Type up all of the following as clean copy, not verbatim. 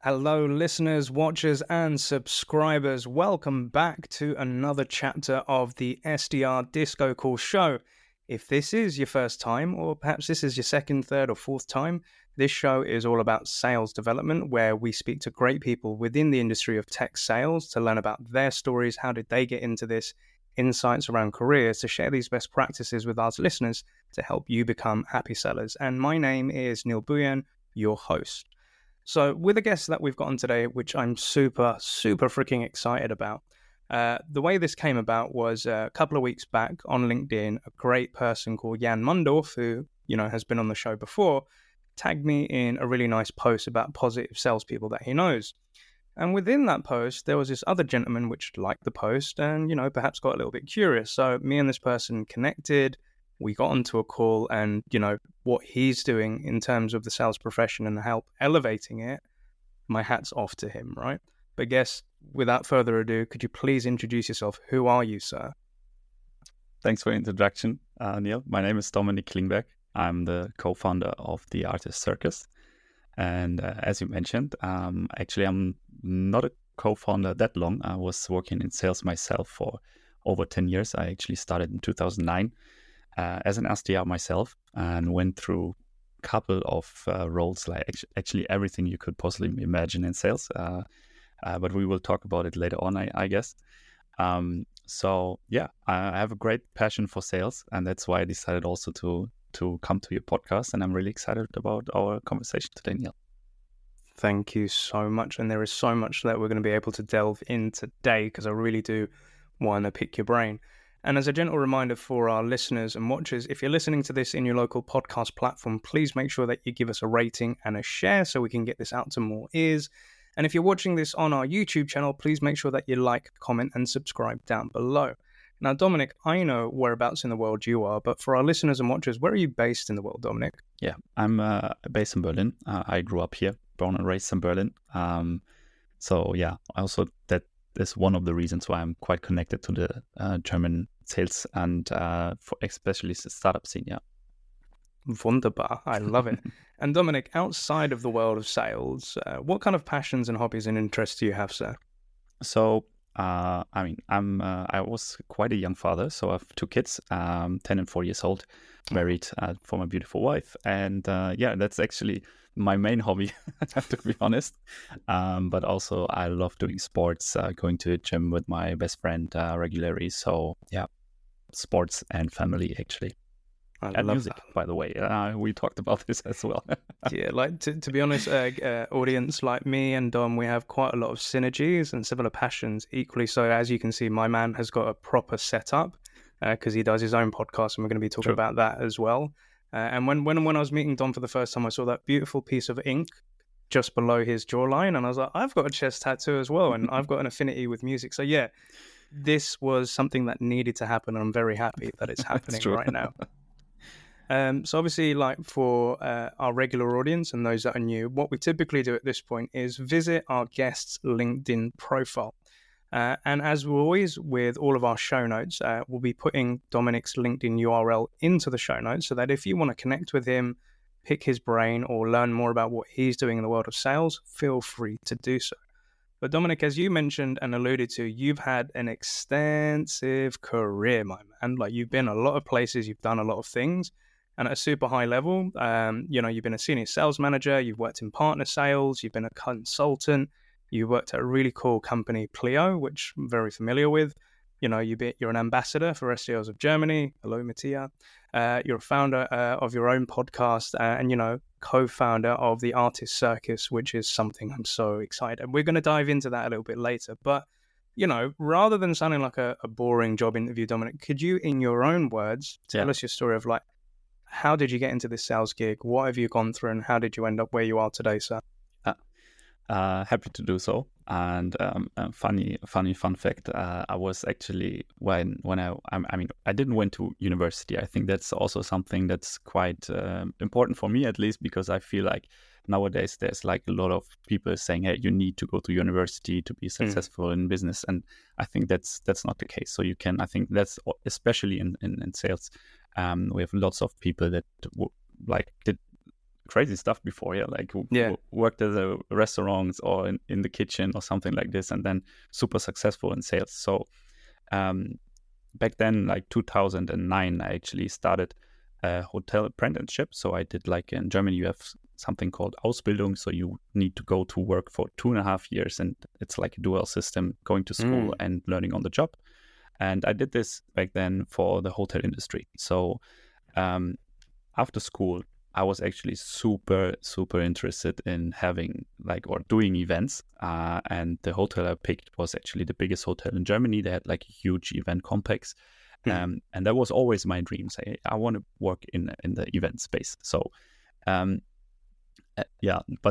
Hello, listeners, watchers, and subscribers. Welcome back to another chapter of the SDR DiscoCall show. If this is your first time, or perhaps this is your second, third, or fourth time, this show is all about sales development, where we speak to great people within the industry of tech sales to learn about their stories, how did they get into this, insights around careers, to share these best practices with us listeners to help you become happy sellers. And my name is Neil Buyan, your host. So with the guest that we've got on today, which I'm super freaking excited about, the way this came about was a couple of weeks back on LinkedIn, a great person called Jan Mundorf, who, has been on the show before, tagged me in a really nice post about positive salespeople that he knows. And within that post, there was this other gentleman which liked the post and, perhaps got a little bit curious. So me and this person connected. We got onto a call and, what he's doing in terms of the sales profession and help elevating it, my hat's off to him, right? But guess, without further ado, could you please introduce yourself? Who are you, sir? Thanks for the introduction, Neil. My name is Dominic Klingberg. I'm the co-founder of the ARRtist Circus. And as you mentioned, actually, I'm not a co-founder that long. I was working in sales myself for over 10 years. I actually started in 2009. As an SDR myself, and went through a couple of roles, like actually everything you could possibly imagine in sales. But we will talk about it later on, I guess. So yeah, I have a great passion for sales, and that's why I decided also to come to your podcast. And I'm really excited about our conversation today, Neil. Thank you so much. And there is so much that we're going to be able to delve in today, because I really do want to pick your brain. And as a gentle reminder for our listeners and watchers, if you're listening to this in your local podcast platform, please make sure that you give us a rating and a share so we can get this out to more ears. And if you're watching this on our YouTube channel, please make sure that you like, comment, and subscribe down below. Now, Dominic, I know whereabouts in the world you are, but for our listeners and watchers, where are you based in the world, Dominic? Yeah, I'm based in Berlin. I grew up here, born and raised in Berlin. So yeah, also that is one of the reasons why I'm quite connected to the German sales and for especially the startup scene. Yeah. Wunderbar. I love it. And Dominic, outside of the world of sales, what kind of passions and hobbies and interests do you have, sir? So, I was quite a young father. So I have two kids, 10 and 4 years old, married for my beautiful wife. And that's actually my main hobby, to be honest. But also I love doing sports, going to the gym with my best friend regularly. So yeah, sports and family actually. And music, that. By the way, we talked about this as well. Yeah, like to be honest, audience like me and Dom, we have quite a lot of synergies and similar passions equally. So as you can see, my man has got a proper setup because he does his own podcast, and we're going to be talking about that as well. And when I was meeting Dom for the first time, I saw that beautiful piece of ink just below his jawline, and I was like, I've got a chest tattoo as well, and I've got an affinity with music. So yeah, this was something that needed to happen, and I'm very happy that it's happening right now. So obviously, like for our regular audience and those that are new, what we typically do at this point is visit our guest's LinkedIn profile. And as always, with all of our show notes, we'll be putting Dominic's LinkedIn URL into the show notes so that if you want to connect with him, pick his brain, or learn more about what he's doing in the world of sales, feel free to do so. But Dominic, as you mentioned and alluded to, you've had an extensive career, my man. Like, you've been a lot of places, you've done a lot of things. And at a super high level, you've been a senior sales manager, you've worked in partner sales, you've been a consultant, you worked at a really cool company, Pleo, which I'm very familiar with. You're an ambassador for SDRs of Germany. Hello, Mattia. You're a founder of your own podcast and, co-founder of the ARRtist Circus, which is something I'm so excited. We're going to dive into that a little bit later. But, rather than sounding like a boring job interview, Dominic, could you, in your own words, tell us your story of how did you get into this sales gig? What have you gone through, and how did you end up where you are today, sir? Happy to do so. And funny fun fact. I was actually when I didn't went to university. I think that's also something that's quite important for me, at least, because I feel like nowadays there's like a lot of people saying, hey, you need to go to university to be successful in business, and I think that's not the case. So I think that's especially in sales. We have lots of people that did crazy stuff before, worked at the restaurants or in the kitchen or something like this, and then super successful in sales. So back then, like 2009, I actually started a hotel apprenticeship. So I did, like, in Germany you have something called Ausbildung, so you need to go to work for 2.5 years, and it's like a dual system, going to school and learning on the job. And I did this back then for the hotel industry. So after school, I was actually super interested in having, like, or doing events. And the hotel I picked was actually the biggest hotel in Germany. They had, like, a huge event complex. And that was always my dream. Say, I want to work in the event space. So, but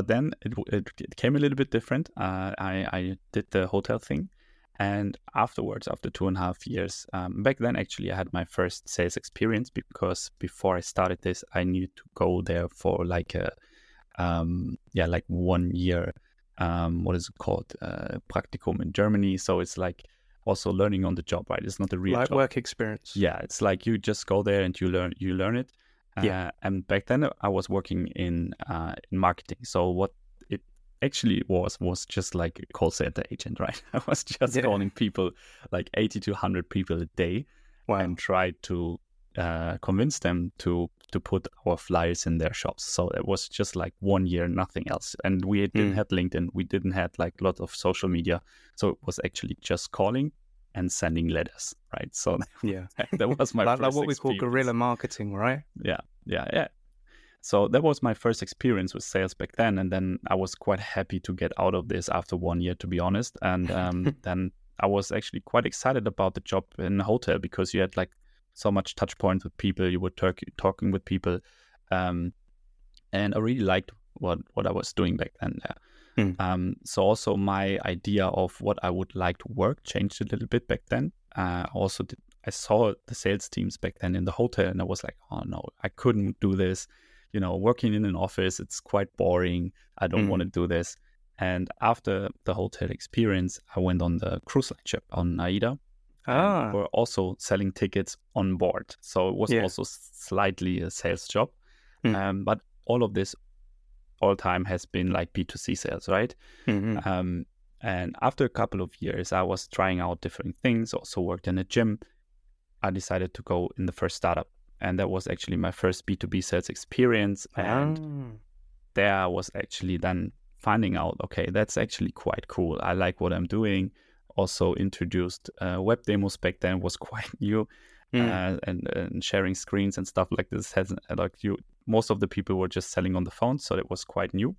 then it came a little bit different. I did the hotel thing. And afterwards, after 2.5 years, back then, actually, I had my first sales experience, because before I started this, I needed to go there for like a, 1 year, what is it called? Practicum in Germany. So it's like also learning on the job, right? It's not a real like job. work experience. Yeah, it's like you just go there and you learn it. And back then I was working in marketing. So what it actually was just like a call center agent, right? I was just calling people, like 80 to 100 people a day, and tried to convince them to put our flyers in their shops. So it was just like 1 year, nothing else. And we didn't have LinkedIn. We didn't have like a lot of social media. So it was actually just calling and sending letters, right? So that was my like first what we call experience. guerrilla marketing, right? Yeah. So that was my first experience with sales back then. And then I was quite happy to get out of this after 1 year, to be honest. And then I was actually quite excited about the job in a hotel, because you had like so much touch points with people. You were talking with people. And I really liked what I was doing back then there. So also my idea of what I would like to work changed a little bit back then. I saw the sales teams back then in the hotel, and I was like, oh no, I couldn't do this. Working in an office, it's quite boring. I don't want to do this. And after the hotel experience, I went on the cruise line ship on AIDA. And we're also selling tickets on board. So it was also slightly a sales job. But all of this all time has been like B2C sales, right? And after a couple of years, I was trying out different things, also worked in a gym. I decided to go in the first startup. And that was actually my first B2B sales experience. And there I was actually then finding out, okay, that's actually quite cool. I like what I'm doing. Also introduced web demos back then, was quite new. And sharing screens and stuff like this has most of the people were just selling on the phone, so it was quite new.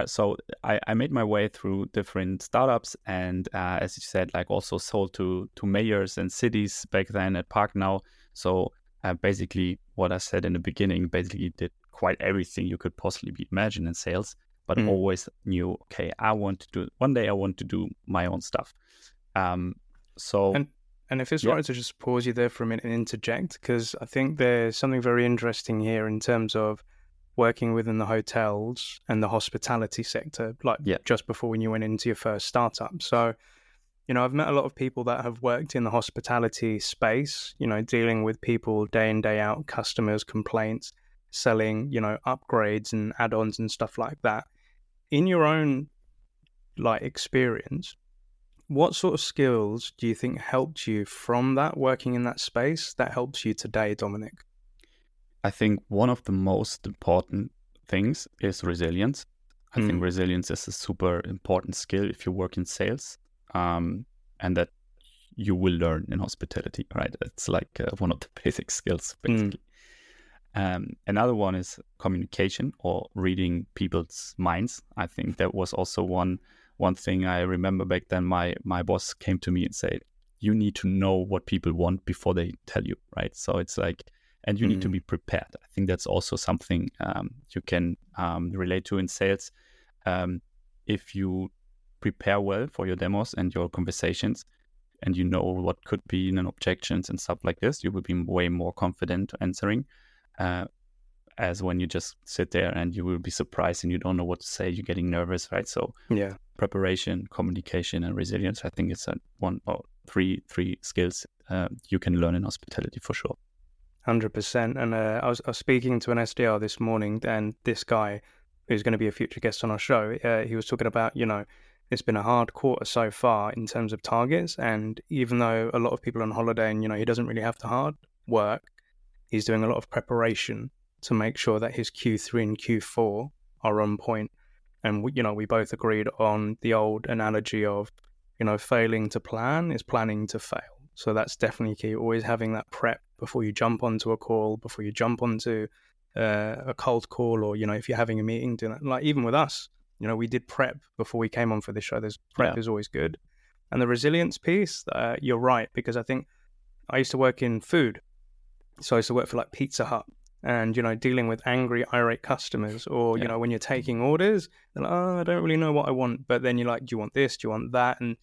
So I made my way through different startups, and as you said, like also sold to mayors and cities back then at Park Now. So basically what I said in the beginning, basically did quite everything you could possibly imagine in sales, but always knew, okay, one day I want to do my own stuff. And if it's right to just pause you there for a minute and interject, because I think there's something very interesting here in terms of working within the hotels and the hospitality sector, just before when you went into your first startup. So, I've met a lot of people that have worked in the hospitality space, dealing with people day in, day out, customers, complaints, selling, upgrades and add-ons and stuff like that. In your own experience, what sort of skills do you think helped you from that, working in that space, that helps you today, Dominic? I think one of the most important things is resilience. I think resilience is a super important skill if you work in sales, and that you will learn in hospitality, right? It's like one of the basic skills, basically. Another one is communication, or reading people's minds. I think that was also one thing I remember back then. My boss came to me and said, you need to know what people want before they tell you, right? So it's like, and you need to be prepared. I think that's also something you can relate to in sales. If you prepare well for your demos and your conversations, and you know what could be objections and stuff like this, you will be way more confident answering, as when you just sit there and you will be surprised and you don't know what to say, you're getting nervous, right? So preparation, communication, and resilience, I think it's one or three skills you can learn in hospitality for sure. 100%. And I was speaking to an SDR this morning, and this guy, who's going to be a future guest on our show, he was talking about, it's been a hard quarter so far in terms of targets. And even though a lot of people are on holiday and, he doesn't really have to hard work, he's doing a lot of preparation to make sure that his Q3 and Q4 are on point. And we both agreed on the old analogy of, failing to plan is planning to fail. So that's definitely key. Always having that prep before you jump onto a call, before you jump onto a cold call, or, if you're having a meeting, doing that. Like even with us, we did prep before we came on for this show. There's prep is always good. And the resilience piece, you're right, because I think I used to work in food. So I used to work for like Pizza Hut, and, dealing with angry, irate customers, or, when you're taking orders, they're like, oh, I don't really know what I want. But then you're like, do you want this? Do you want that? And,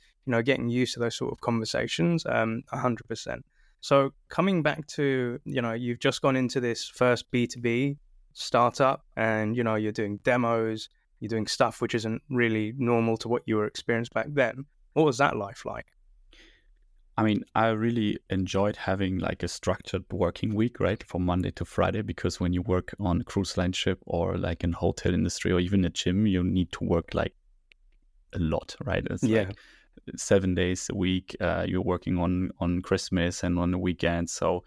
getting used to those sort of conversations, 100%. So coming back to, you've just gone into this first B2B startup, and, you're doing demos, you're doing stuff which isn't really normal to what you were experienced back then. What was that life like? I mean, I really enjoyed having like a structured working week, right? From Monday to Friday, because when you work on a cruise line ship or like in hotel industry or even a gym, you need to work like a lot, right? It's like 7 days a week. You're working on Christmas and on the weekends. So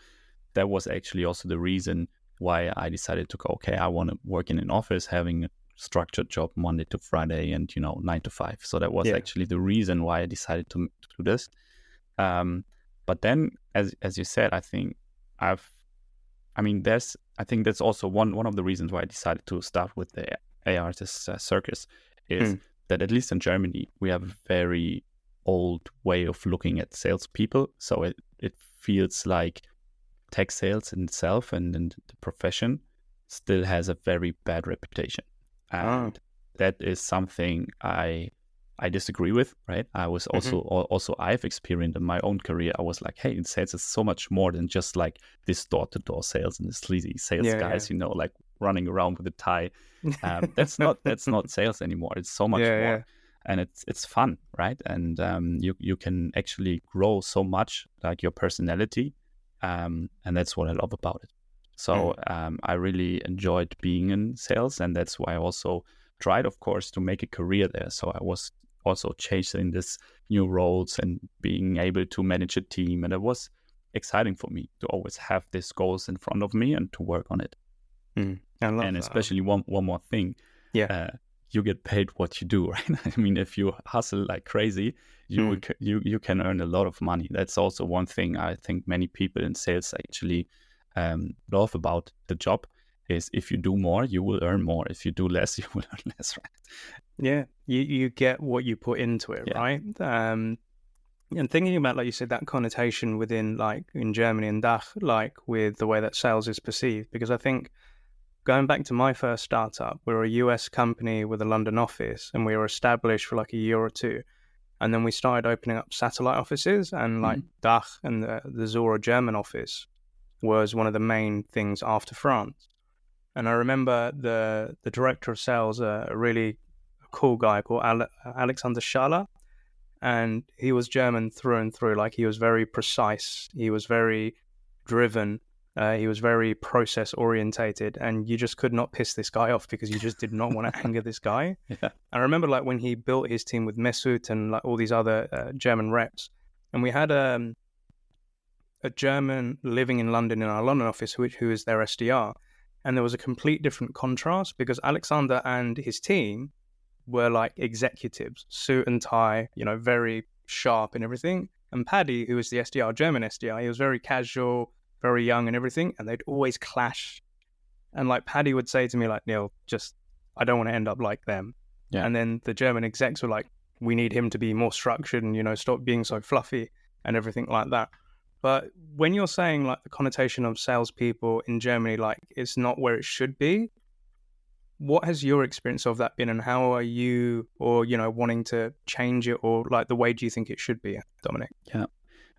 that was actually also the reason why I decided to go, okay, I want to work in an office, having a structured job Monday to Friday and, 9 to 5. So that was actually the reason why I decided to do this. But then, as you said, I think that's also one of the reasons why I decided to start with the ARRtist Circus is that at least in Germany, we have a very old way of looking at salespeople. So it feels like tech sales in itself and the profession still has a very bad reputation. And that is something I disagree with, right? I was also I've experienced in my own career. I was like, hey, in sales is so much more than just like this door-to-door sales and the sleazy sales guys, like running around with a tie. That's not sales anymore. It's so much more, and it's fun, right? And you can actually grow so much, like your personality, and that's what I love about it. So I really enjoyed being in sales, and that's why I also tried, of course, to make a career there. So I was also chasing this new roles and being able to manage a team, and it was exciting for me to always have these goals in front of me and to work on it. I love and that. Especially one more thing, you get paid what you do, right? I mean, if you hustle like crazy, you can earn a lot of money. That's also one thing I think many people in sales actually love about the job. Is if you do more, you will earn more. If you do less, you will earn less, right? Yeah, you get what you put into it, right? And thinking about, like you said, that connotation within, like in Germany and DACH, like with the way that sales is perceived. Because I think going back to my first startup, we were a US company with a London office, and we were established for like a year or two. And then we started opening up satellite offices, and like DACH and the Zora German office was one of the main things after France. And I remember the director of sales, a really cool guy called Alexander Schaller, and he was German through and through. Like, he was very precise, he was very driven, he was very process orientated, and you just could not piss this guy off because you just did not want to anger this guy. I remember like when he built his team with Mesut and like all these other German reps, and we had a German living in London in our London office, who is their SDR. And there was a complete different contrast because Alexander and his team were like executives, suit and tie, very sharp and everything. And Paddy, who was the SDR, German SDR, he was very casual, very young and everything. And they'd always clash. And like Paddy would say to me, like, Neil, I don't want to end up like them. Yeah. And then the German execs were like, we need him to be more structured and, stop being so fluffy and everything like that. But when you're saying like the connotation of salespeople in Germany, like it's not where it should be, what has your experience of that been, and how are you, or wanting to change it, or like the way do you think it should be, Dominic? Yeah,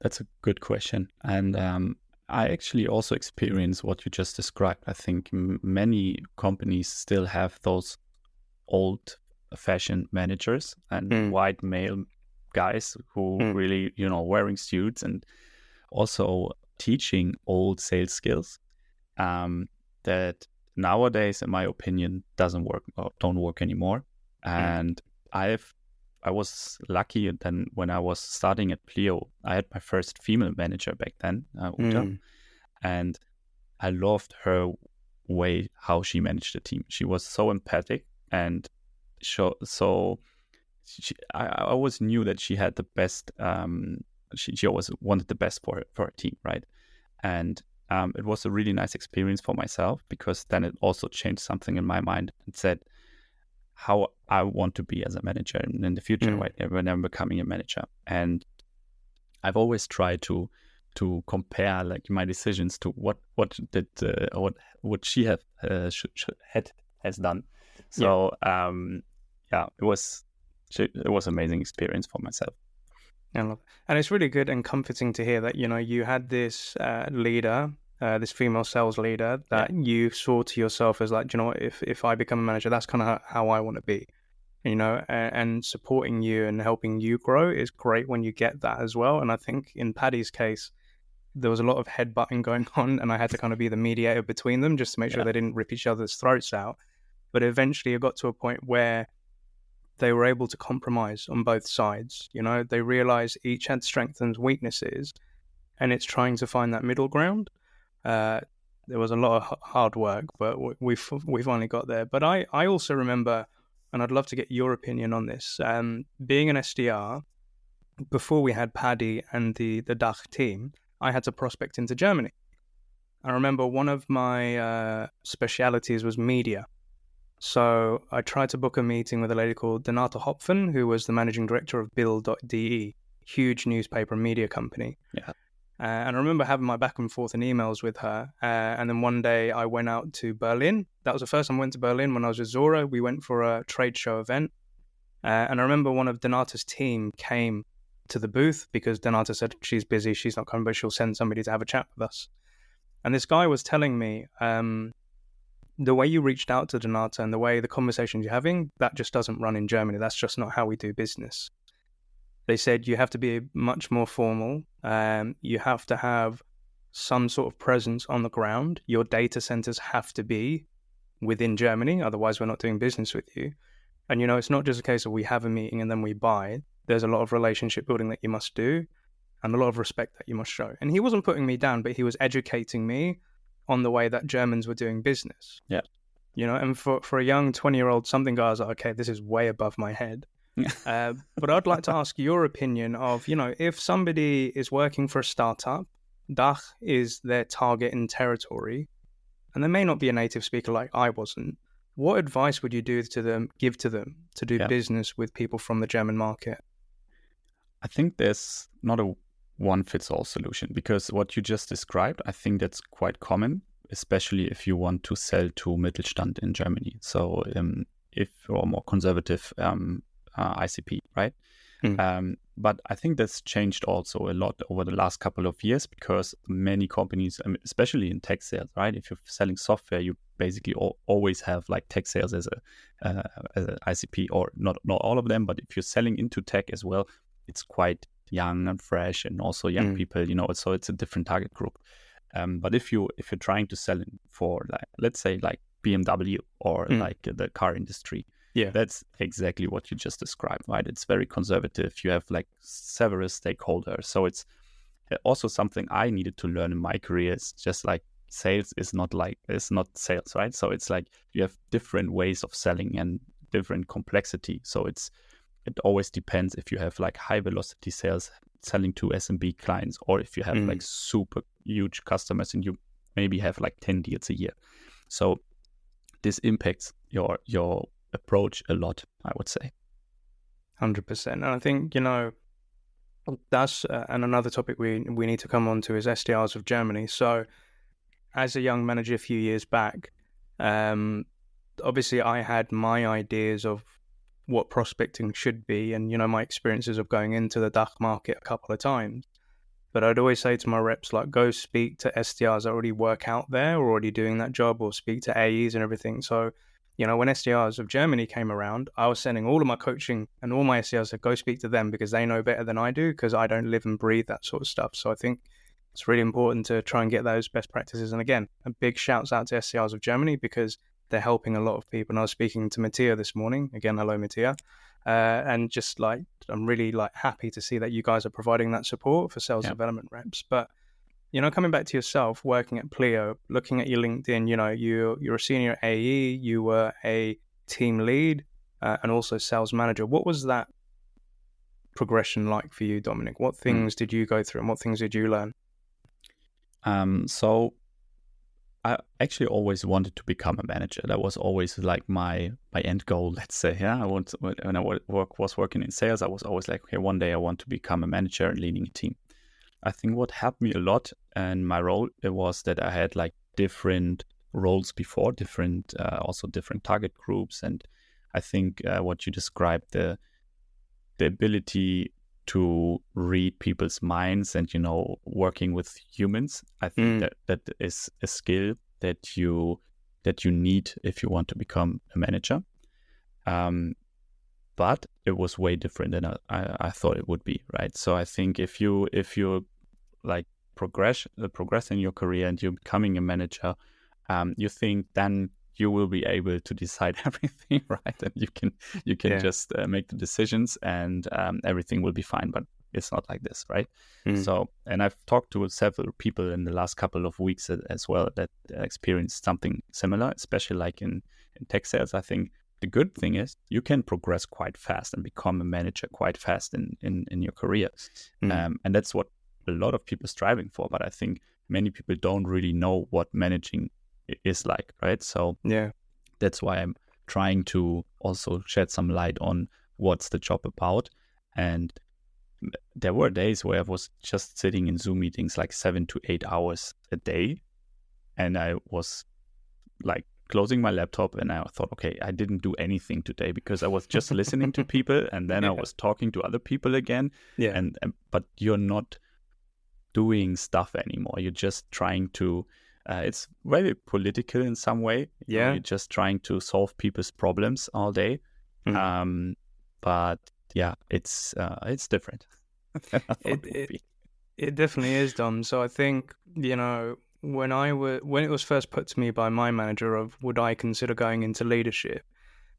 that's a good question. And I actually also experienced what you just described. I think many companies still have those old-fashioned managers and white male guys who really, wearing suits and also teaching old sales skills. that nowadays, in my opinion, doesn't work or don't work anymore. And I was lucky then when I was starting at Pleo, I had my first female manager back then, Uta, and I loved her way how she managed the team. She was so empathic, and I always knew that she had the best. She always wanted the best for her team, right? And it was a really nice experience for myself, because then it also changed something in my mind and said how I want to be as a manager in the future, right? When I'm becoming a manager. And I've always tried to compare like my decisions to what she has done. So it was amazing experience for myself. And it's really good and comforting to hear that, you know, you had this leader, this female sales leader that you saw to yourself as like, you know what, if I become a manager, that's kind of how I want to be, you know, and supporting you and helping you grow is great when you get that as well. And I think in Paddy's case, there was a lot of headbutting going on, and I had to kind of be the mediator between them just to make sure they didn't rip each other's throats out. But eventually it got to a point where they were able to compromise on both sides. You know, they realized each had strengths and weaknesses, and it's trying to find that middle ground. There was a lot of hard work, but we finally got there. But I also remember, and I'd love to get your opinion on this, being an SDR, before we had Paddy and the DACH team, I had to prospect into Germany. I remember one of my specialities was media. So I tried to book a meeting with a lady called Donata Hopfen, who was the managing director of Bild.de, huge newspaper and media company. Yeah. And I remember having my back and forth in emails with her. And then one day I went out to Berlin. That was the first time I went to Berlin when I was with Zora. We went for a trade show event. And I remember one of Donata's team came to the booth because Donata said she's busy, she's not coming, but she'll send somebody to have a chat with us. And this guy was telling me, the way you reached out to Donata and the way the conversations you're having, that just doesn't run in Germany. That's just not how we do business. They said you have to be much more formal. You have to have some sort of presence on the ground. Your data centers have to be within Germany. Otherwise, we're not doing business with you. And, you know, it's not just a case of we have a meeting and then we buy. There's a lot of relationship building that you must do and a lot of respect that you must show. And he wasn't putting me down, but he was educating me on the way that Germans were doing business. Yeah. You know, and for a young 20-year-old, something goes, okay, this is way above my head. But I'd like to ask your opinion of, you know, if somebody is working for a startup, DACH is their target in territory, and they may not be a native speaker like I wasn't, what advice would you give to them to do business with people from the German market? I think there's not a one-fits-all solution, because what you just described, I think that's quite common, especially if you want to sell to Mittelstand in Germany. So if you're more conservative ICP, right? But I think that's changed also a lot over the last couple of years, because many companies, especially in tech sales, right? If you're selling software, you basically always have like tech sales as a ICP, or not all of them, but if you're selling into tech as well, it's quite young and fresh, and also young people, you know, so it's a different target group. But if you're trying to sell in for, like, let's say like BMW or like the car industry, that's exactly what you just described, right? It's very conservative. You have like several stakeholders. So it's also something I needed to learn in my career. It's just like sales is not sales, right? So it's like you have different ways of selling and different complexity. So it always depends if you have like high velocity sales selling to SMB clients, or if you have like super huge customers and you maybe have like 10 deals a year. So this impacts your approach a lot, I would say. 100%. And I think, you know, that's and another topic we need to come on to is SDRs of Germany. So as a young manager a few years back, obviously I had my ideas of what prospecting should be, and, you know, my experiences of going into the DACH market a couple of times. But I'd always say to my reps, like, go speak to SDRs that already work out there, or already doing that job, or speak to AEs and everything. So, you know, when SDRs of Germany came around, I was sending all of my coaching and all my SDRs to go speak to them, because they know better than I do, because I don't live and breathe that sort of stuff. So I think it's really important to try and get those best practices. And again, a big shouts out to SDRs of Germany because they're helping a lot of people. And I was speaking to Mattia this morning. Again, hello, Mattia. And just like, I'm really like happy to see that you guys are providing that support for sales development reps. But, you know, coming back to yourself, working at Pleo, looking at your LinkedIn, you know, you're a senior AE, you were a team lead and also sales manager. What was that progression like for you, Dominic? What things did you go through and what things did you learn? So I actually always wanted to become a manager. That was always like my end goal, let's say. Yeah, when I was working in sales, I was always like, okay, one day I want to become a manager and leading a team. I think what helped me a lot in my role, it was that I had like different roles before, also different target groups. And I think what you described, the ability to read people's minds and, you know, working with humans, I think that is a skill that you need if you want to become a manager. But it was way different than I thought it would be, right? So I think if you like progress in your career and you're becoming a manager, you think then you will be able to decide everything, right? And you can just make the decisions and everything will be fine. But it's not like this, right? So, and I've talked to several people in the last couple of weeks as well that experienced something similar, especially like in tech sales. I think the good thing is you can progress quite fast and become a manager quite fast in your career. And that's what a lot of people are striving for. But I think many people don't really know what managing is like, right? So that's why I'm trying to also shed some light on what's the job about. And there were days where I was just sitting in Zoom meetings like 7 to 8 hours a day. And I was like closing my laptop and I thought, okay, I didn't do anything today because I was just listening to people and then I was talking to other people again. But you're not doing stuff anymore. You're just trying to, it's very political in some way. You're just trying to solve people's problems all day. But yeah, it's different. It definitely is, Dom. So I think, you know, when it was first put to me by my manager of would I consider going into leadership,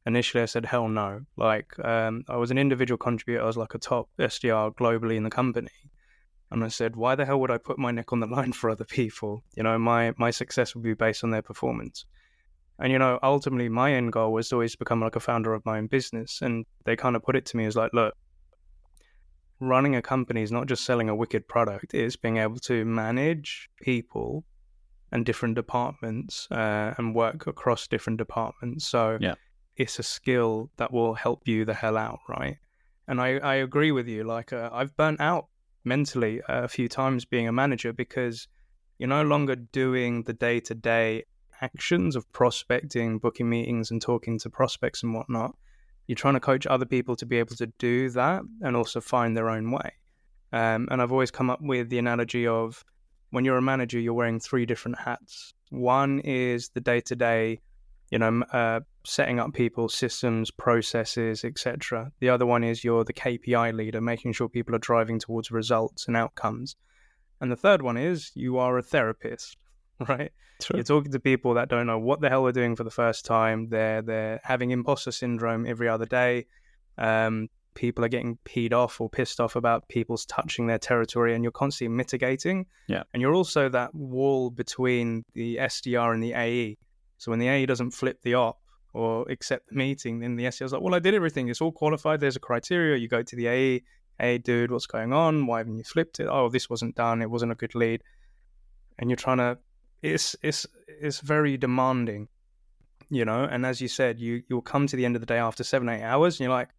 initially I said hell no. Like I was an individual contributor. I was like a top SDR globally in the company. And I said, why the hell would I put my neck on the line for other people? You know, my success would be based on their performance. And, you know, ultimately my end goal was to always become like a founder of my own business. And they kind of put it to me as like, look, running a company is not just selling a wicked product. It's being able to manage people and different departments and work across different departments. So it's a skill that will help you the hell out, right? And I agree with you. Like I've burnt out mentally a few times being a manager because you're no longer doing the day-to-day actions of prospecting, booking meetings and talking to prospects and whatnot. You're trying to coach other people to be able to do that and also find their own way. And I've always come up with the analogy of when you're a manager, you're wearing 3 different hats. One is the day-to-day, you know, setting up people's systems, processes, etc. The other one is you're the KPI leader, making sure people are driving towards results and outcomes. And the third one is you are a therapist, right? True. You're talking to people that don't know what the hell they're doing for the first time. They're having imposter syndrome every other day. People are getting peed off or pissed off about people's touching their territory, and you're constantly mitigating. And you're also that wall between the SDR and the AE. So when the AE doesn't flip the op or accept the meeting, then the SDR is like, well, I did everything. It's all qualified. There's a criteria. You go to the AE. Hey, dude, what's going on? Why haven't you flipped it? Oh, this wasn't done. It wasn't a good lead. And you're trying to, it's very demanding, you know? And as you said, you'll come to the end of the day after 7-8 hours and you're like,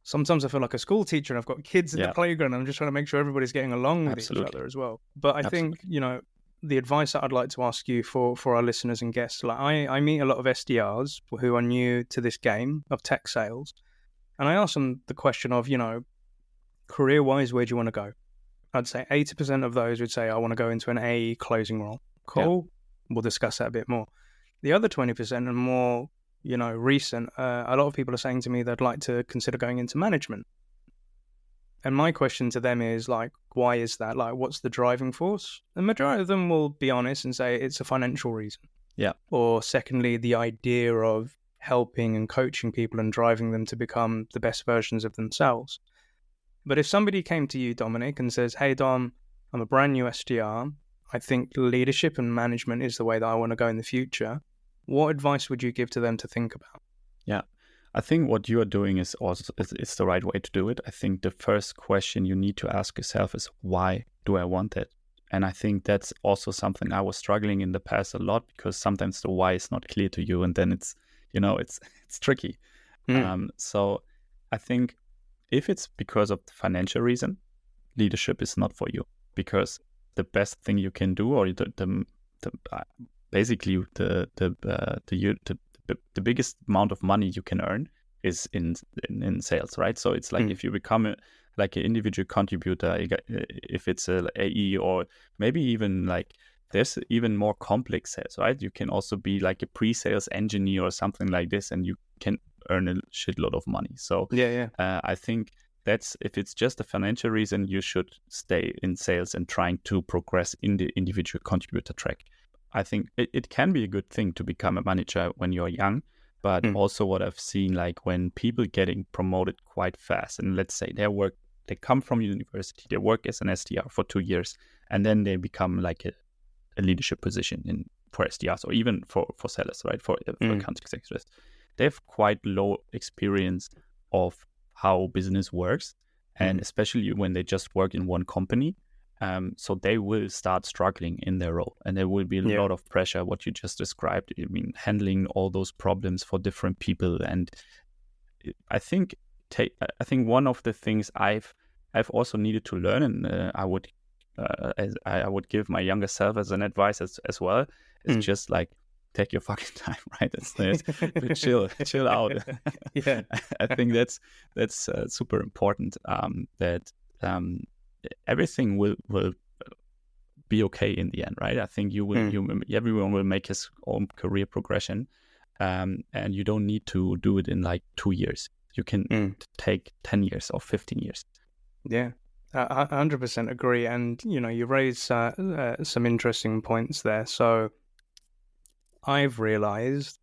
sometimes I feel like a school teacher and I've got kids in the playground. I'm just trying to make sure everybody's getting along with each other as well. But I think, you know, the advice that I'd like to ask you for our listeners and guests, like I meet a lot of SDRs who are new to this game of tech sales. And I ask them the question of, you know, career-wise, where do you want to go? I'd say 80% of those would say, I want to go into an AE closing role. Cool. We'll discuss that a bit more. The other 20% are more, you know, recent. A lot of people are saying to me they'd like to consider going into management. And my question to them is like, why is that? Like, what's the driving force? The majority of them will be honest and say it's a financial reason. Yeah. Or secondly, the idea of helping and coaching people and driving them to become the best versions of themselves. But if somebody came to you, Dominic, and says, hey, Dom, I'm a brand new SDR. I think leadership and management is the way that I want to go in the future. What advice would you give to them to think about? Yeah. I think what you are doing is also it's the right way to do it. I think the first question you need to ask yourself is, why do I want it? And I think that's also something I was struggling in the past a lot, because sometimes the why is not clear to you, and then it's tricky. So I think if it's because of the financial reason, leadership is not for you, because the best thing you can do, or basically the biggest amount of money you can earn is in sales, right? So it's like if you become like an individual contributor, if it's a AE, or maybe even like there's even more complex sales, right? You can also be like a pre-sales engineer or something like this, and you can earn a shitload of money. So I think that's, if it's just a financial reason, you should stay in sales and trying to progress in the individual contributor track. I think it can be a good thing to become a manager when you're young, but also what I've seen, like when people getting promoted quite fast, and let's say they come from university, they work as an SDR for 2 years, and then they become like a leadership position for SDRs, or even for sellers, right? For account executives. They have quite low experience of how business works, and especially when they just work in one company. So they will start struggling in their role, and there will be a lot of pressure, what you just described. I mean, handling all those problems for different people. And I think one of the things I've also needed to learn, and I would give my younger self as an advice as well, is just like, take your fucking time, right? It's chill out. Yeah, I think that's super important. That everything will be okay in the end, right? I think everyone will make his own career progression, and you don't need to do it in like 2 years. You can take 10 years or 15 years. Yeah, I 100% agree. And you raised some interesting points there. So I've realized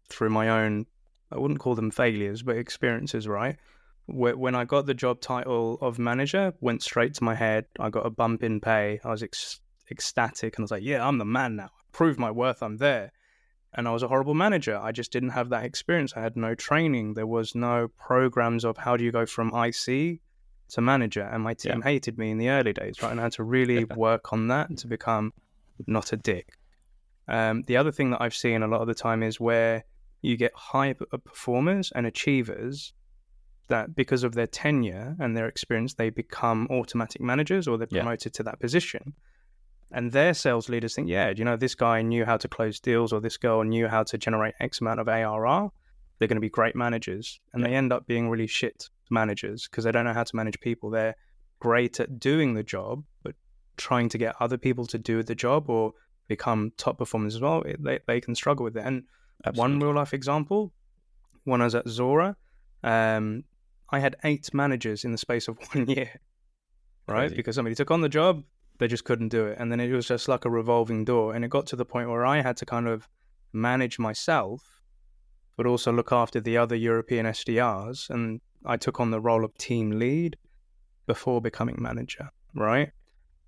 through my own, I wouldn't call them failures, but experiences, right? When I got the job title of manager, went straight to my head. I got a bump in pay. I was ecstatic, and I was like, yeah, I'm the man now. I proved my worth. I'm there. And I was a horrible manager. I just didn't have that experience. I had no training. There was no programs of how do you go from IC to manager. And my team hated me in the early days, right? And I had to really work on that to become not a dick. The other thing that I've seen a lot of the time is where you get high performers and achievers that because of their tenure and their experience, they become automatic managers, or they're promoted to that position. And their sales leaders think, this guy knew how to close deals, or this girl knew how to generate X amount of ARR. They're going to be great managers. And they end up being really shit managers because they don't know how to manage people. They're great at doing the job, but trying to get other people to do the job or become top performers as well, they can struggle with it. And one real life example, when I was at Zora, I had 8 managers in the space of 1 year, right? Crazy. Because somebody took on the job, they just couldn't do it. And then it was just like a revolving door. And it got to the point where I had to kind of manage myself, but also look after the other European SDRs. And I took on the role of team lead before becoming manager, right?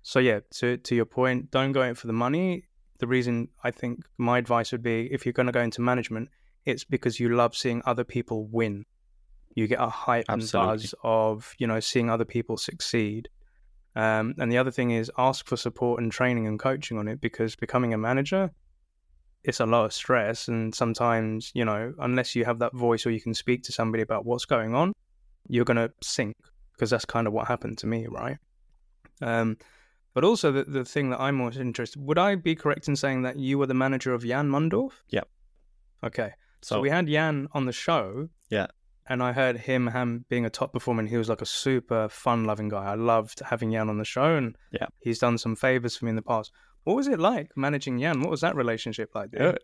So to your point, don't go in for the money. The reason I think my advice would be, if you're going to go into management, it's because you love seeing other people win. You get a hype and buzz of, seeing other people succeed. And the other thing is ask for support and training and coaching on it, because becoming a manager, it's a lot of stress. And sometimes, unless you have that voice or you can speak to somebody about what's going on, you're going to sink, because that's kind of what happened to me, right? But also the thing that I'm most interested, would I be correct in saying that you were the manager of Jan Mundorf? Yeah. Okay. So we had Jan on the show. Yeah. And I heard him being a top performer, and he was like a super fun-loving guy. I loved having Jan on the show, and he's done some favors for me in the past. What was it like managing Jan? What was that relationship like, dude?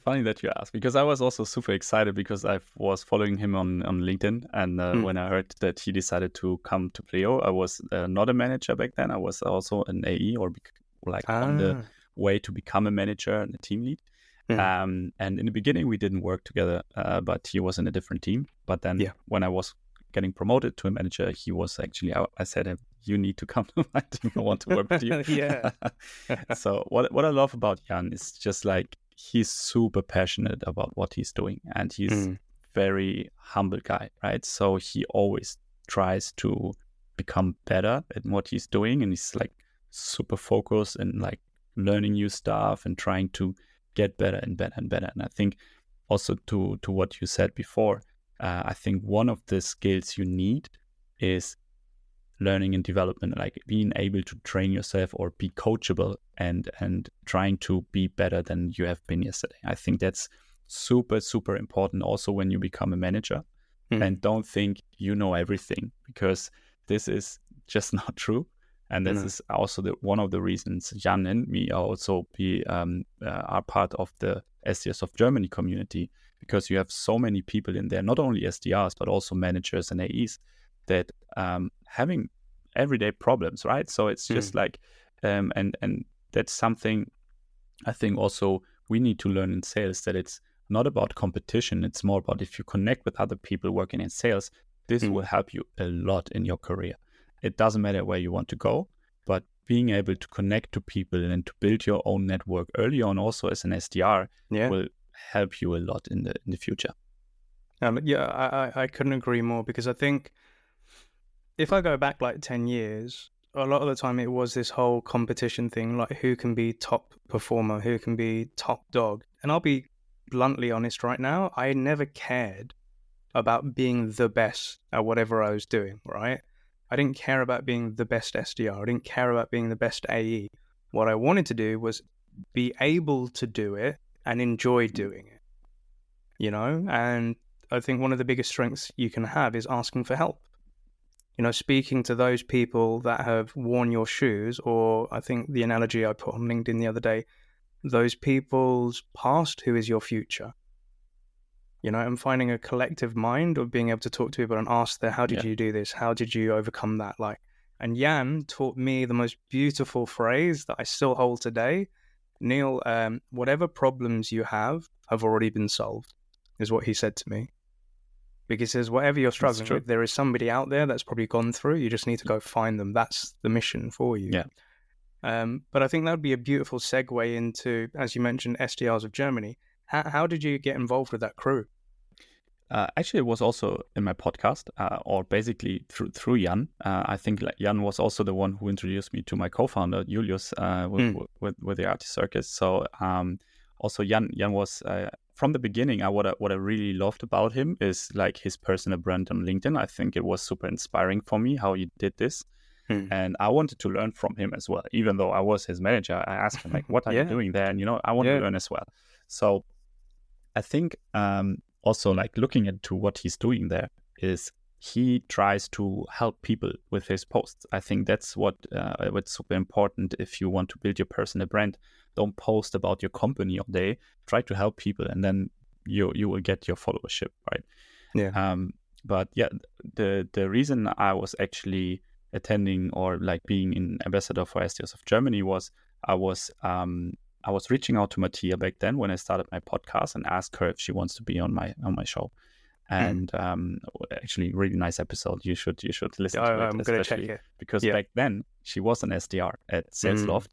Funny that you asked, because I was also super excited because I was following him on LinkedIn. And when I heard that he decided to come to Pleo, I was not a manager back then. I was also an AE or on the way to become a manager and a team lead. And in the beginning, we didn't work together, but he was in a different team. But then when I was getting promoted to a manager, he was actually, I said, you need to come to my team. I want to work with you. Yeah. So what I love about Jan is just like, he's super passionate about what he's doing, and he's very humble guy, right? So he always tries to become better at what he's doing, and he's like super focused and like learning new stuff and trying to get better and better and better. And I think also to what you said before, I think one of the skills you need is learning and development, like being able to train yourself or be coachable and trying to be better than you have been yesterday. I think that's super, super important also when you become a manager. And don't think you know everything, because this is just not true. And this is also one of the reasons Jan and me are also are part of the SDRs of Germany community, because you have so many people in there, not only SDRs, but also managers and AEs that having everyday problems, right? So it's just like, and that's something I think also we need to learn in sales, that it's not about competition. It's more about, if you connect with other people working in sales, this will help you a lot in your career. It doesn't matter where you want to go, but being able to connect to people and to build your own network early on, also as an SDR, will help you a lot in the future. I couldn't agree more, because I think if I go back like 10 years, a lot of the time it was this whole competition thing, like who can be top performer, who can be top dog. And I'll be bluntly honest right now, I never cared about being the best at whatever I was doing, right? I didn't care about being the best SDR. I didn't care about being the best AE. What I wanted to do was be able to do it and enjoy doing it, you know? And I think one of the biggest strengths you can have is asking for help. You know, speaking to those people that have worn your shoes, or I think the analogy I put on LinkedIn the other day, those people's past, who is your future? You know, and finding a collective mind of being able to talk to people and ask them, how did you do this? How did you overcome that? Like, and Jan taught me the most beautiful phrase that I still hold today. Neil, whatever problems you have already been solved, is what he said to me. Because he says, whatever you're struggling with, there is somebody out there that's probably gone through. You just need to go find them. That's the mission for you. Yeah. But I think that would be a beautiful segue into, as you mentioned, SDRs of Germany. How did you get involved with that crew? Actually, it was also in my podcast, or basically through Jan. I think Jan was also the one who introduced me to my co-founder, Julius, with the ARRtist Circus. So also Jan was, from the beginning, what I really loved about him is like his personal brand on LinkedIn. I think it was super inspiring for me how he did this. And I wanted to learn from him as well. Even though I was his manager, I asked him, like, what are you doing there? And, I want to learn as well. So I think also, like, looking into what he's doing there is he tries to help people with his posts. I think that's what's super important if you want to build your personal brand. Don't post about your company all day. Try to help people, and then you will get your followership, right? Yeah. But yeah, the reason I was actually attending or like being an ambassador for SDRs of Germany was I was reaching out to Mattia back then when I started my podcast and asked her if she wants to be on my show. And actually, really nice episode. You should listen to it, I'm going to check it. Because back then she was an SDR at SalesLoft,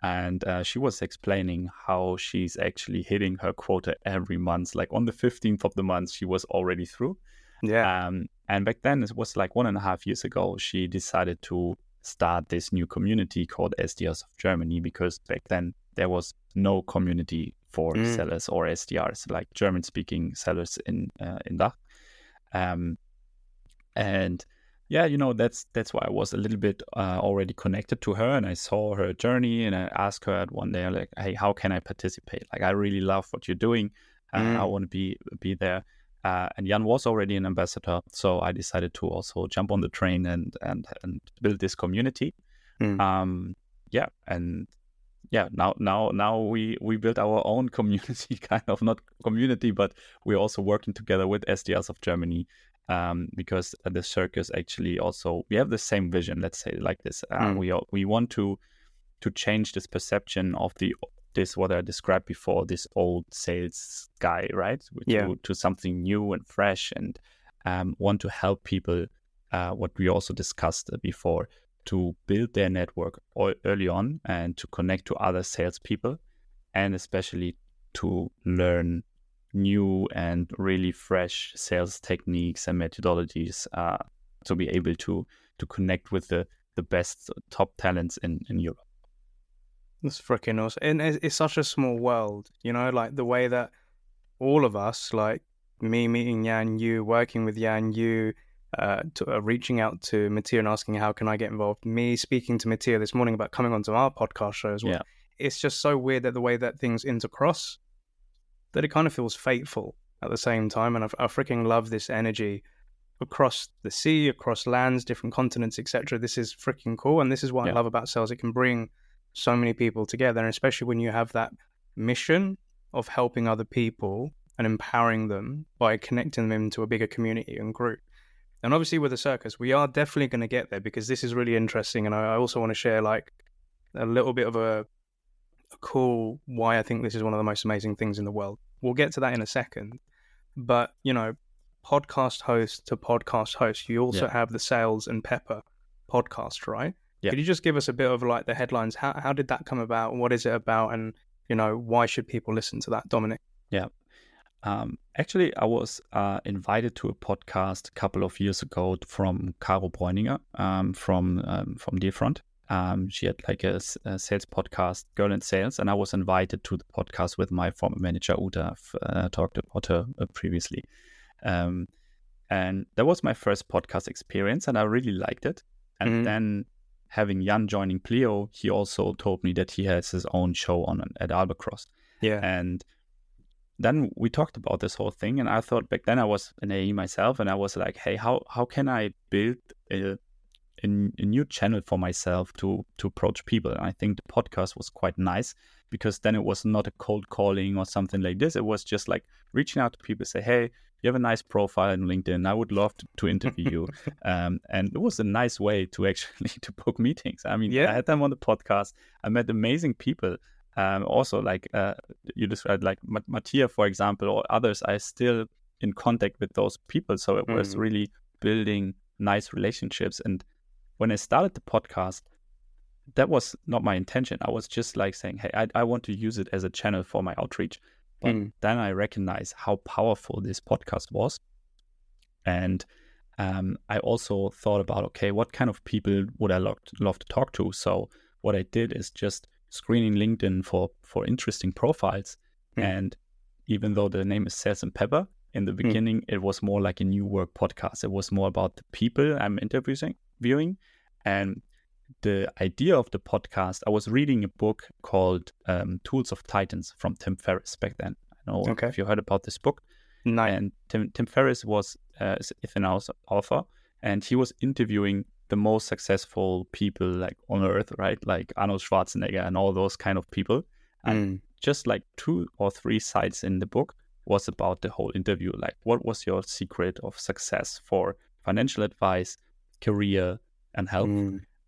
and she was explaining how she's actually hitting her quota every month. Like on the 15th of the month, she was already through. Yeah. And back then, it was like 1.5 years ago, she decided to start this new community called SDRs of Germany, because back then there was no community for sellers or SDRs, like German-speaking sellers in DACH. And yeah, that's why I was a little bit already connected to her, and I saw her journey, and I asked her at one day, like, hey, how can I participate? Like, I really love what you're doing. I want to be there. And Jan was already an ambassador, so I decided to also jump on the train and build this community. And now we built our own community, kind of, not community, but we're also working together with SDRs of Germany, because the circus actually also, we have the same vision, let's say like this. We want to change this perception of this what I described before, this old sales guy, right? To something new and fresh, and want to help people, what we also discussed before, to build their network early on and to connect to other salespeople, and especially to learn new and really fresh sales techniques and methodologies, to be able to connect with the best top talents in Europe. That's freaking awesome. And it's such a small world, like the way that all of us, like me meeting Jan, you working with Jan, you reaching out to Mattia and asking how can I get involved, me speaking to Mattia this morning about coming onto our podcast show as well. Yeah. It's just so weird that the way that things intercross, that it kind of feels fateful at the same time. And I freaking love this energy across the sea, across lands, different continents, etc. This is freaking cool. And this is what I love about sales. It can bring so many people together, and especially when you have that mission of helping other people and empowering them by connecting them into a bigger community and group. And obviously with the circus, we are definitely going to get there, because this is really interesting. And I also want to share like a little bit of a cool why I think this is one of the most amazing things in the world. We'll get to that in a second. But, podcast host to podcast host, you also have the Sales and Pepper podcast, right? Could you just give us a bit of like the headlines? How did that come about? What is it about? And, why should people listen to that, Dominic? Yeah. Actually, I was invited to a podcast a couple of years ago from Caro Bräuninger, from Deerfront. She had like a sales podcast, Girl in Sales, and I was invited to the podcast with my former manager, Uta. I've talked about her previously. And that was my first podcast experience, and I really liked it. And then having Jan joining Pleo, he also told me that he has his own show at Albacross. Yeah. And then we talked about this whole thing, and I thought back then I was an AE myself, and I was like, hey, how can I build a new channel for myself to approach people? And I think the podcast was quite nice, because then it was not a cold calling or something like this. It was just like reaching out to people, say, hey, you have a nice profile on LinkedIn. I would love to interview you. And it was a nice way to actually to book meetings. I mean, I had them on the podcast. I met amazing people. Also, like you described, like Mattia, for example, or others, I still in contact with those people. So it was really building nice relationships. And when I started the podcast, that was not my intention. I was just like saying, hey, I want to use it as a channel for my outreach. But then I recognized how powerful this podcast was. And I also thought about, okay, what kind of people would I love to talk to? So what I did is just screening LinkedIn for interesting profiles. And even though the name is Sales and Pepper, in the beginning, it was more like a new work podcast. It was more about the people I'm interviewing. And the idea of the podcast, I was reading a book called Tools of Titans from Tim Ferriss back then. I don't know if you heard about this book. No. And Tim Ferriss was an author, and he was interviewing the most successful people like on earth, right? Like Arnold Schwarzenegger and all those kind of people. And just like 2 or 3 sides in the book was about the whole interview. Like, what was your secret of success for financial advice, career, and health?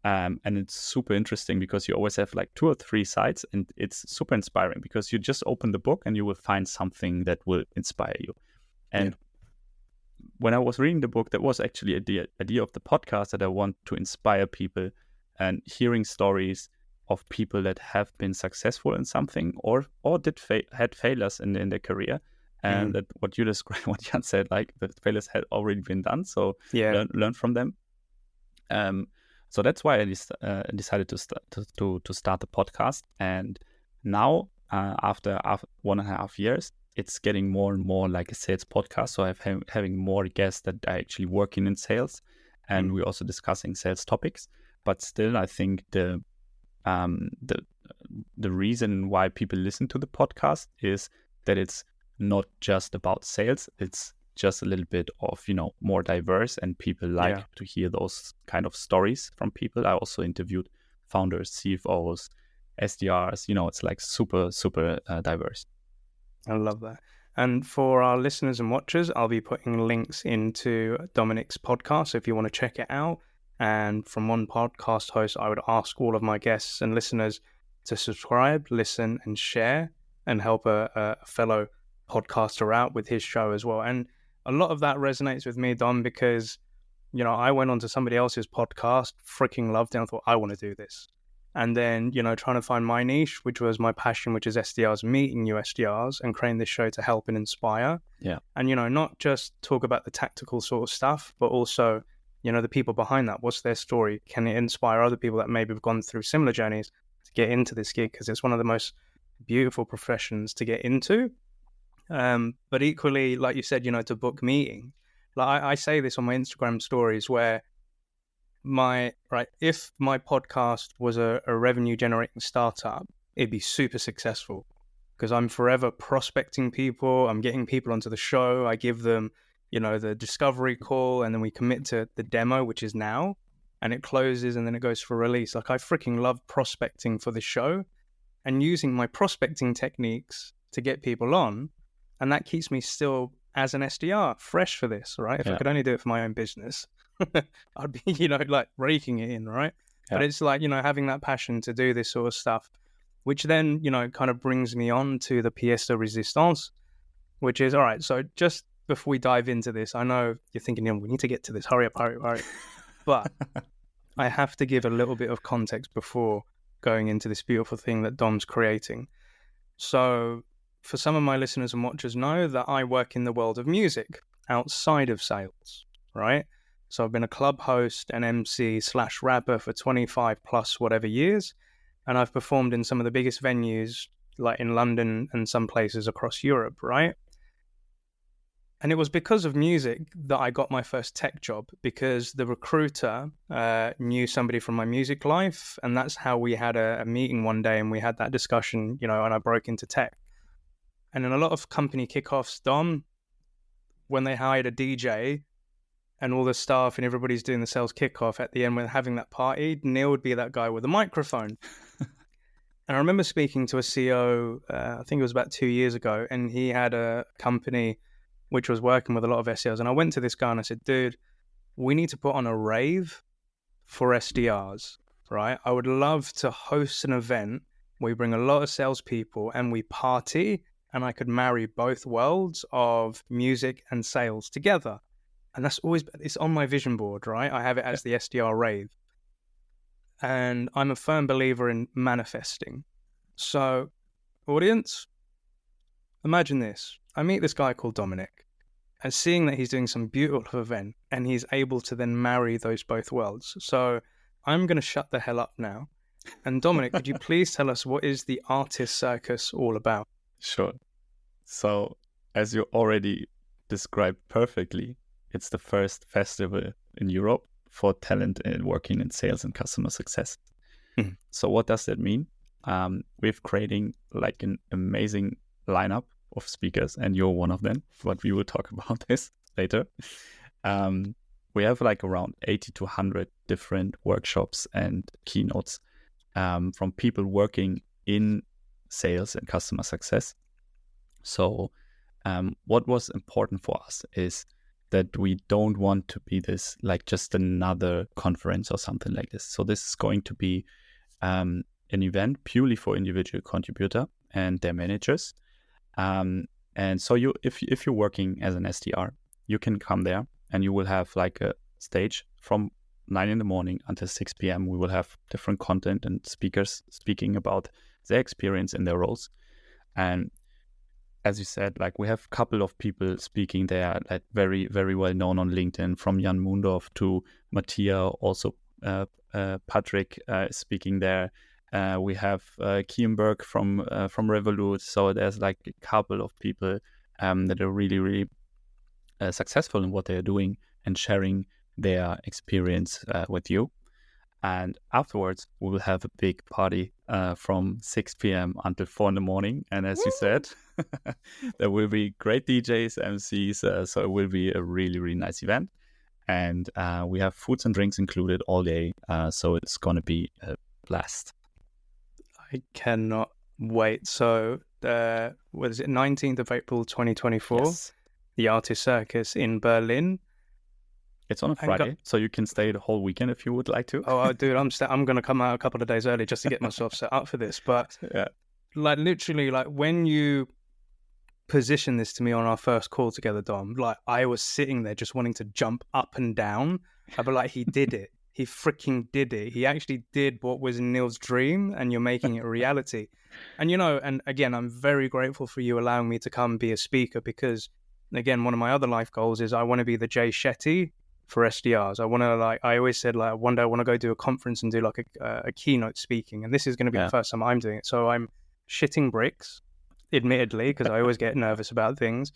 And it's super interesting, because you always have like 2 or 3 sides, and it's super inspiring, because you just open the book and you will find something that will inspire you. And when I was reading the book, that was actually the idea of the podcast, that I want to inspire people, and hearing stories of people that have been successful in something or had failures in their career. And that what you described, what Jan said, like the failures had already been done. So learn from them. So that's why I decided to start the podcast. And now, after 1.5 years, it's getting more and more like a sales podcast. So I'm having more guests that are actually working in sales, and we're also discussing sales topics. But still, I think the reason why people listen to the podcast is that it's not just about sales. It's just a little bit of, more diverse, and people like to hear those kind of stories from people. I also interviewed founders, CFOs, SDRs. It's like super, super diverse. I love that. And for our listeners and watchers, I'll be putting links into Dominic's podcast. So if you want to check it out, and from one podcast host, I would ask all of my guests and listeners to subscribe, listen, and share, and help a fellow podcaster out with his show as well. And a lot of that resonates with me, Dom, because, I went onto somebody else's podcast, freaking loved it, and I thought, I want to do this. And then, trying to find my niche, which was my passion, which is SDRs, meeting new SDRs and creating this show to help and inspire. Yeah. And, not just talk about the tactical sort of stuff, but also, the people behind that. What's their story? Can it inspire other people that maybe have gone through similar journeys to get into this gig? Because it's one of the most beautiful professions to get into. But equally, like you said, to book meeting. Like I say this on my Instagram stories where if my podcast was a revenue generating startup, it'd be super successful because I'm forever prospecting people. I'm getting people onto the show. I give them, the discovery call, and then we commit to the demo, which is now, and it closes and then it goes for release. Like I freaking love prospecting for the show and using my prospecting techniques to get people on. And that keeps me still as an SDR fresh for this, right? If I could only do it for my own business, I'd be, like raking it in, right? Yeah. But it's like, having that passion to do this sort of stuff, which then, kind of brings me on to the pièce de résistance, which is, all right, so just before we dive into this, I know you're thinking, we need to get to this, hurry up. But I have to give a little bit of context before going into this beautiful thing that Dom's creating. So for some of my listeners and watchers know that I work in the world of music outside of sales, right? So I've been a club host, an MC / rapper for 25 plus whatever years. And I've performed in some of the biggest venues like in London and some places across Europe, right? And it was because of music that I got my first tech job, because the recruiter knew somebody from my music life. And that's how we had a meeting one day and we had that discussion, and I broke into tech. And in a lot of company kickoffs, Dom, when they hired a DJ and all the staff and everybody's doing the sales kickoff at the end when having that party, Neil would be that guy with a microphone. And I remember speaking to a CEO, I think it was about 2 years ago, and he had a company which was working with a lot of SDRs. And I went to this guy and I said, dude, we need to put on a rave for SDRs, right? I would love to host an event where we bring a lot of salespeople and we party, and I could marry both worlds of music and sales together. And it's on my vision board, right? I have it as the SDR rave. And I'm a firm believer in manifesting. So, audience, imagine this. I meet this guy called Dominic, and seeing that he's doing some beautiful event and he's able to then marry those both worlds. So I'm going to shut the hell up now. And Dominic, could you please tell us what is the ARRtist Circus all about? Sure. So, as you already described perfectly, it's the first festival in Europe for talent in working in sales and customer success. Mm-hmm. So what does that mean? We're creating like an amazing lineup of speakers, and you're one of them, but we will talk about this later. We have like around 80 to 100 different workshops and keynotes from people working in sales and customer success. So what was important for us is that we don't want to be this like just another conference or something like this. So this is going to be an event purely for individual contributor and their managers. And so if you're working as an SDR, you can come there and you will have like a stage from 9 a.m. until 6 p.m. We will have different content and speakers speaking about their experience in their roles. And as you said, like we have a couple of people speaking there, like very, very well known on LinkedIn, from Jan Mundorf to Mattia, also Patrick speaking there. We have Klingberg from Revolut. So there's like a couple of people that are really, really successful in what they're doing and sharing their experience with you. And afterwards, we will have a big party from 6 p.m. until 4 a.m. And as you said, there will be great DJs, MCs. So it will be a really, really nice event. And we have foods and drinks included all day. So it's going to be a blast. I cannot wait. So, what is it? 19th of April, 2024. Yes. The ARRtist Circus in Berlin. It's on a Friday, so you can stay the whole weekend if you would like to. Oh, dude, I'm going to come out a couple of days early just to get myself set up for this. But Yeah. like literally, like when you positioned this to me on our first call together, Dom, like I was sitting there just wanting to jump up and down. I'd be like, he did it. He freaking did it. He actually did what was Neil's dream, and you're making it a reality. And, you know, and again, I'm very grateful for you allowing me to come be a speaker because, again, one of my other life goals is I want to be the Jay Shetty for SDRs. I want to, like, I always said, like, one day I want to go do a conference and do like a keynote speaking. And this is going to be the first time I'm doing it. So I'm shitting bricks, admittedly, because I always get nervous about things.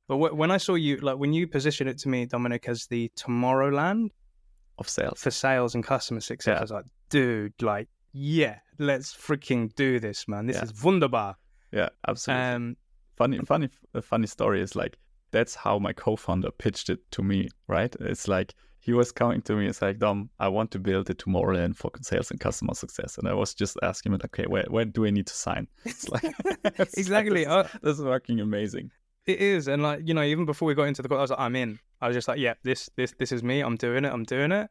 But when I saw you, like, when you positioned it to me, Dominic, as the Tomorrowland of sales for sales and customer success, I was like, dude, like, yeah, let's freaking do this, man. This is wunderbar. Yeah, absolutely. A funny story is like, that's how my co-founder pitched it to me, right? It's like, he was coming to me, it's like, Dom, I want to build a Tomorrowland for sales and customer success. And I was just asking him, okay, where do I need to sign? It's like, exactly. This is working amazing. It is. And like, you know, even before we got into the call, I was like, I'm in. I was just like, yeah, this is me. I'm doing it.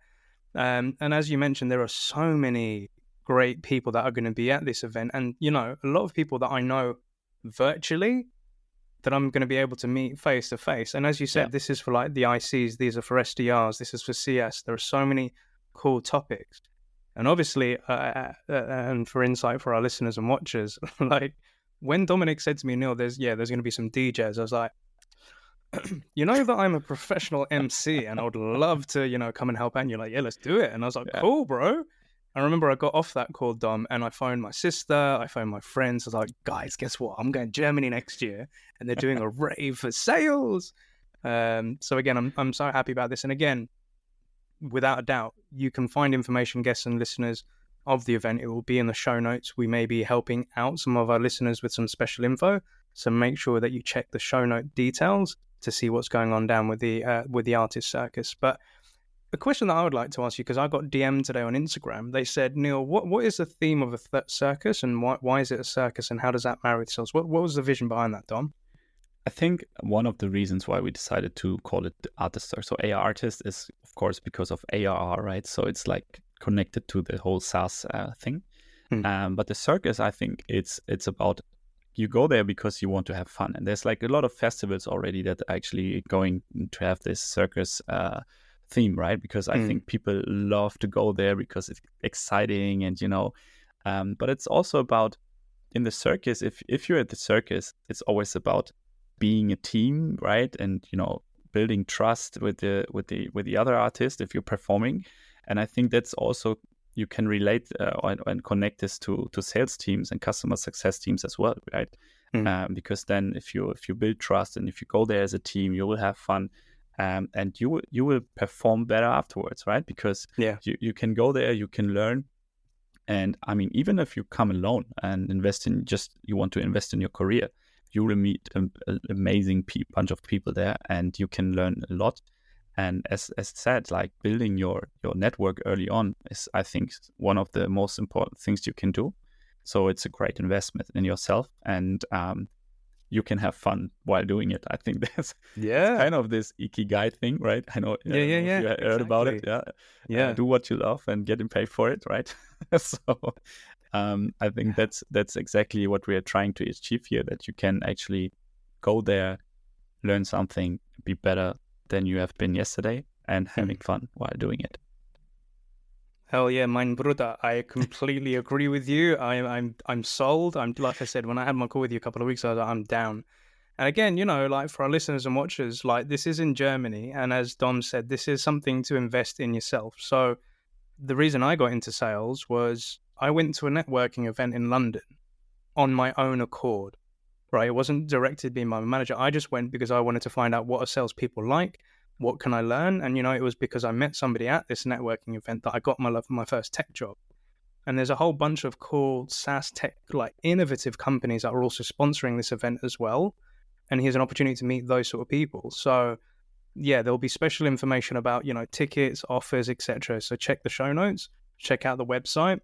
And as you mentioned, there are so many great people that are going to be at this event. And, you know, a lot of people that I know virtually that I'm going to be able to meet face to face. And as you said, this is for like the ICs, these are for SDRs, this is for CS. There are so many cool topics. And obviously, and for insight for our listeners and watchers, like when Dominic said to me, Neil, there's going to be some DJs, I was like, you know that I'm a professional MC and I would love to, you know, come and help out. And you're like, yeah, let's do it. And I was like, cool, bro. I remember I got off that call, Dom, and I phoned my sister, I phoned my friends. I was like, guys, guess what? I'm going to Germany next year, and they're doing a rave for sales. So again, I'm so happy about this. And again, without a doubt, you can find information, guests and listeners of the event. It will be in the show notes. We may be helping out some of our listeners with some special info. So make sure that you check the show note details to see what's going on down with the ARRtist Circus. But a question that I would like to ask you, because I got DM'd today on Instagram, they said, Neil, what is the theme of a circus, and why is it a circus, and how does that marry with sales? What was the vision behind that, Dom? I think one of the reasons why we decided to call it the ARRtist Circus, so ARRtist is, of course, because of ARR, right? So it's like connected to the whole SaaS thing. But the circus, I think it's about, you go there because you want to have fun. And there's like a lot of festivals already that are actually going to have this circus theme, right? Because I think people love to go there because it's exciting, and you know, but it's also about, in the circus, if you're at the circus, it's always about being a team, right? And you know, building trust with the other artist if you're performing. And I think that's also, you can relate and connect this to sales teams and customer success teams as well, right? Because then if you build trust and if you go there as a team, you will have fun. And you will perform better afterwards, right? Because you can go there, you can learn. And I mean, even if you come alone and you want to invest in your career, you will meet an amazing bunch of people there, and you can learn a lot. And as said, like building your network early on is, I think, one of the most important things you can do. So it's a great investment in yourself, and you can have fun while doing it. I think that's kind of this ikigai thing, right? I know you heard about it. Do what you love and getting paid for it, right? So I think that's exactly what we are trying to achieve here, that you can actually go there, learn something, be better than you have been yesterday, and having fun while doing it. Hell yeah, mein Bruder. I completely agree with you. I'm sold. I'm, like I said, when I had my call with you a couple of weeks ago, I'm down. And again, you know, like for our listeners and watchers, like this is in Germany, and as Dom said, this is something to invest in yourself. So the reason I got into sales was I went to a networking event in London on my own accord. Right, it wasn't directed by my manager. I just went because I wanted to find out what are salespeople like, what can I learn, and you know, it was because I met somebody at this networking event that I got my first tech job. And there's a whole bunch of cool SaaS tech, like innovative companies that are also sponsoring this event as well. And here's an opportunity to meet those sort of people. So yeah, there'll be special information about, you know, tickets, offers, etc. So check the show notes, check out the website.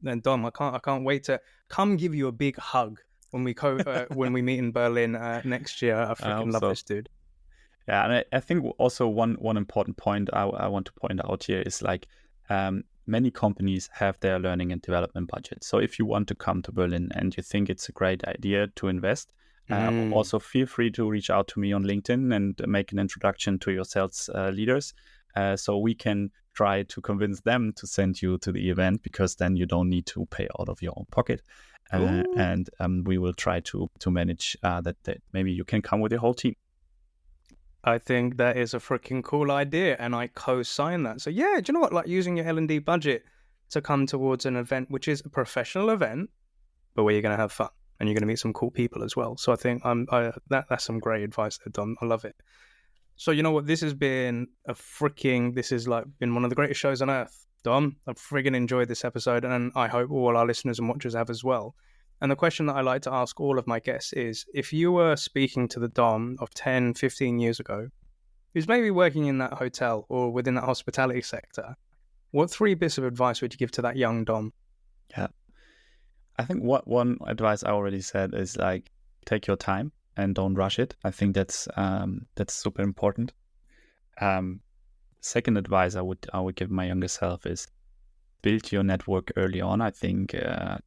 then Dom, I can't wait to come give you a big hug when we meet in Berlin next year. I freaking love this dude. Yeah, and I think also one important point I want to point out here is like many companies have their learning and development budget. So if you want to come to Berlin and you think it's a great idea to invest, also feel free to reach out to me on LinkedIn and make an introduction to your sales leaders, so we can try to convince them to send you to the event, because then you don't need to pay out of your own pocket. And we will try to manage that maybe you can come with your whole team. I think that is a freaking cool idea, and I co-sign that. So yeah, do you know what? Like using your L&D budget to come towards an event, which is a professional event, but where you're going to have fun and you're going to meet some cool people as well. So I think that's some great advice there, Dom. I love it. So you know what? This has been been one of the greatest shows on earth, Dom. I've friggin' enjoyed this episode, and I hope all our listeners and watchers have as well. And the question that I like to ask all of my guests is, if you were speaking to the Dom of 10, 15 years ago, who's maybe working in that hotel or within that hospitality sector, what 3 bits of advice would you give to that young Dom? Yeah. I think one advice I already said is like, take your time and don't rush it. I think that's super important. Second advice I would give my younger self is build your network early on. I think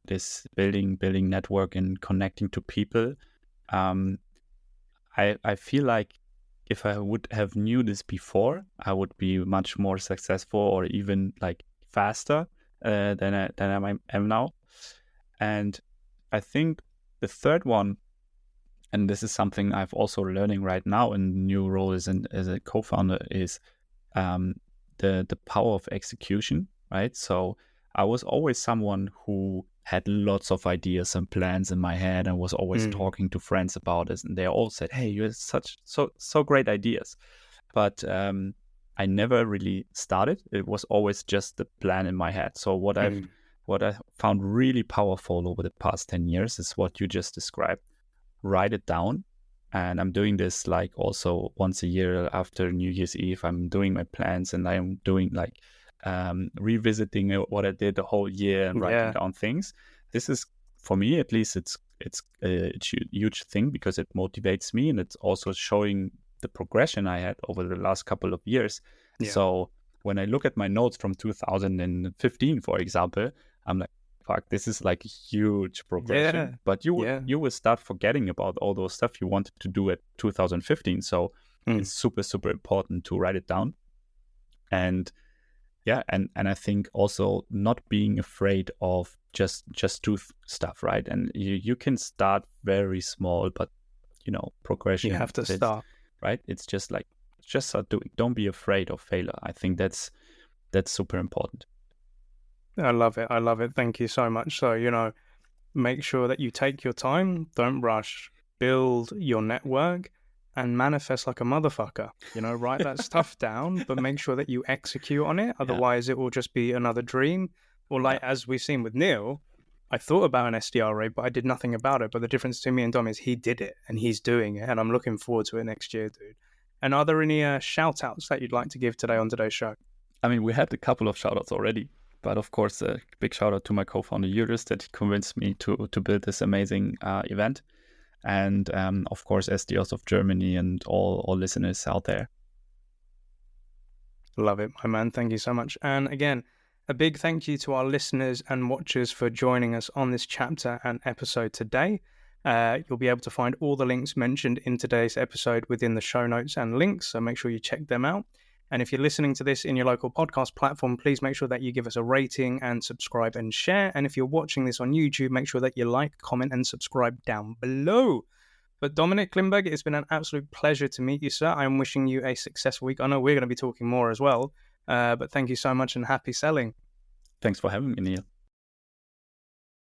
this building network and connecting to people, I feel like if I would have knew this before, I would be much more successful or even like faster than I am now. And I think the third one, and this is something I've also learning right now in the new role as a co-founder, is the power of execution. Right. So I was always someone who had lots of ideas and plans in my head and was always talking to friends about it. And they all said, hey, you have so great ideas. But I never really started. It was always just the plan in my head. So what I found really powerful over the past 10 years is what you just described. Write it down. And I'm doing this like also once a year after New Year's Eve. I'm doing my plans and I'm doing like revisiting what I did the whole year and writing down things. This is, for me at least, it's a huge thing because it motivates me, and it's also showing the progression I had over the last couple of years. So when I look at my notes from 2015, for example, I'm like, fuck, this is like a huge progression. But you will start forgetting about all those stuff you wanted to do at 2015. So it's super, super important to write it down. And and I think also not being afraid of just do stuff, right? And you can start very small, but progression. You have to start, right? It's just start doing. Don't be afraid of failure. I think that's super important. I love it. Thank you so much. So make sure that you take your time. Don't rush. Build your network. And manifest like a motherfucker, write that stuff down, but make sure that you execute on it. Otherwise, it will just be another dream. Or as we've seen with Neil, I thought about an SDR rate, but I did nothing about it. But the difference between me and Dom is he did it and he's doing it. And I'm looking forward to it next year, dude. And are there any shout outs that you'd like to give today on today's show? I mean, we had a couple of shout outs already, but of course, a big shout out to my co-founder, ARRtist, that he convinced me to build this amazing event. And of course, SDRs of Germany and all listeners out there. Love it, my man. Thank you so much. And again, a big thank you to our listeners and watchers for joining us on this chapter and episode today. You'll be able to find all the links mentioned in today's episode within the show notes and links, so make sure you check them out. And if you're listening to this in your local podcast platform, please make sure that you give us a rating and subscribe and share. And if you're watching this on YouTube, make sure that you like, comment, and subscribe down below. But Dominic Klingberg, it's been an absolute pleasure to meet you, sir. I'm wishing you a successful week. I know we're going to be talking more as well, but thank you so much and happy selling. Thanks for having me, Neil.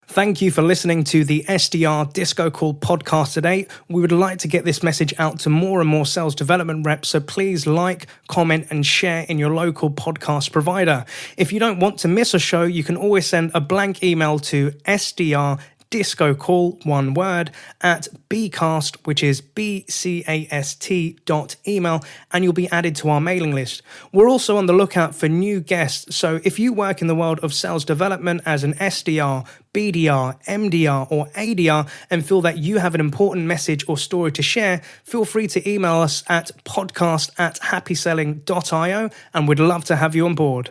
Thank you for listening to the SDR DiscoCall podcast today. We would like to get this message out to more and more sales development reps, so please like, comment, and share in your local podcast provider. If you don't want to miss a show, you can always send a blank email to SDR DiscoCall, one word, at bcast, which is bcast.email, and you'll be added to our mailing list. We're also on the lookout for new guests, so if you work in the world of sales development as an SDR, BDR, MDR, or ADR, and feel that you have an important message or story to share, feel free to email us at podcast@happyselling.io, and we'd love to have you on board.